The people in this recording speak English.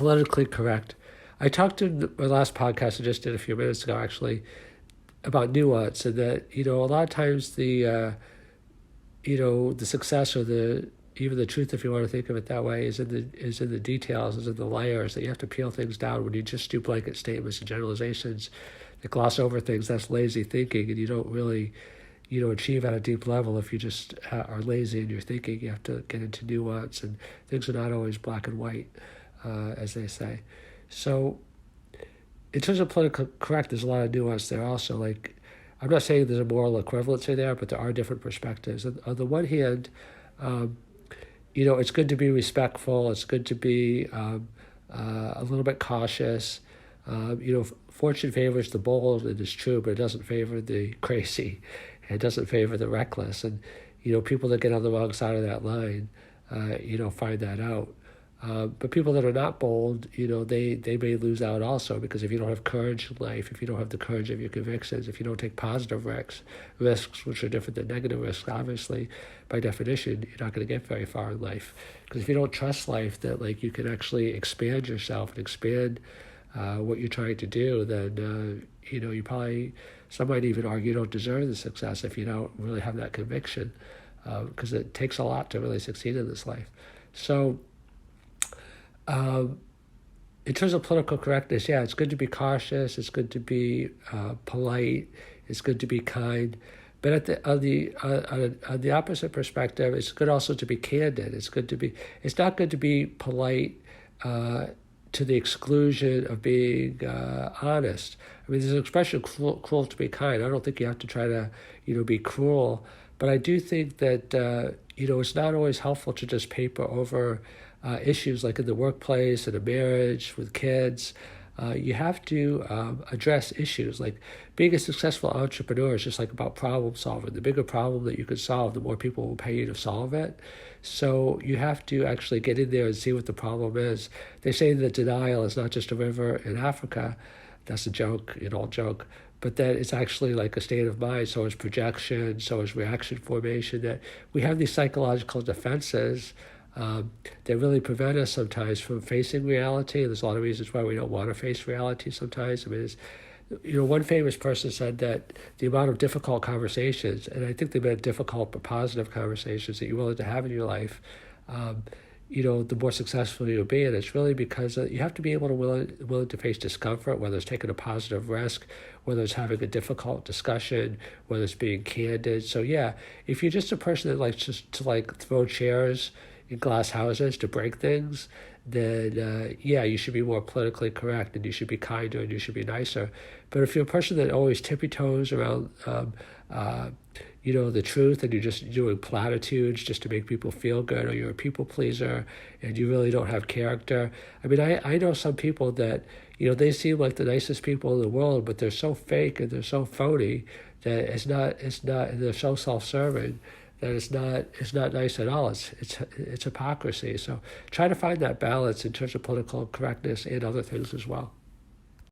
politically correct. I talked in my last podcast I just did a few minutes ago, actually, about nuance, and that, a lot of times the success or even the truth, if you want to think of it that way, is in the details, is in the layers, that you have to peel things down. When you just do blanket statements and generalizations that gloss over things, that's lazy thinking, and you don't really, achieve at a deep level if you just are lazy in your thinking. You have to get into nuance, and things are not always black and white, as they say. So in terms of political correct, there's a lot of nuance there also. Like, I'm not saying there's a moral equivalency there, but there are different perspectives. And on the one hand, it's good to be respectful. It's good to be a little bit cautious. Fortune favors the bold, it is true, but it doesn't favor the crazy. It doesn't favor the reckless. And, people that get on the wrong side of that line, find that out. But people that are not bold, they may lose out also, because if you don't have courage in life, if you don't have the courage of your convictions, if you don't take positive risks which are different than negative risks, obviously, by definition, you're not going to get very far in life. Because if you don't trust life, that you can actually expand yourself and expand what you're trying to do, then, you probably, some might even argue you don't deserve the success if you don't really have that conviction, because it takes a lot to really succeed in this life. So, in terms of political correctness, yeah, it's good to be cautious. It's good to be polite. It's good to be kind. But on the opposite perspective, it's good also to be candid. It's not good to be polite to the exclusion of being honest. I mean, there's an expression, cruel to be kind. I don't think you have to try to, be cruel. But I do think that, it's not always helpful to just paper over issues like in the workplace, in a marriage, with kids. You have to address issues. Like, being a successful entrepreneur is just like about problem solving. The bigger problem that you can solve, the more people will pay you to solve it. So you have to actually get in there and see what the problem is. They say that denial is not just a river in Africa. That's a joke, an old joke. But that it's actually like a state of mind. So is projection, so is reaction formation. That we have these psychological defenses that really prevent us sometimes from facing reality. There's a lot of reasons why we don't want to face reality sometimes. I mean, one famous person said that the amount of difficult conversations, and I think they meant difficult but positive conversations that you're willing to have in your life, the more successful you'll be. And it's really because you have to be able to willing to face discomfort, whether it's taking a positive risk, whether it's having a difficult discussion, whether it's being candid. So yeah, if you're just a person that likes just to throw chairs in glass houses to break things, then you should be more politically correct, and you should be kinder, and you should be nicer. But if you're a person that always tippy-toes around the truth, and you're just doing platitudes just to make people feel good, or you're a people pleaser and you really don't have character. I mean, I know some people that, they seem like the nicest people in the world, but they're so fake and they're so phony that it's not, and they're so self-serving that it's not nice at all. It's hypocrisy. So try to find that balance in terms of political correctness and other things as well.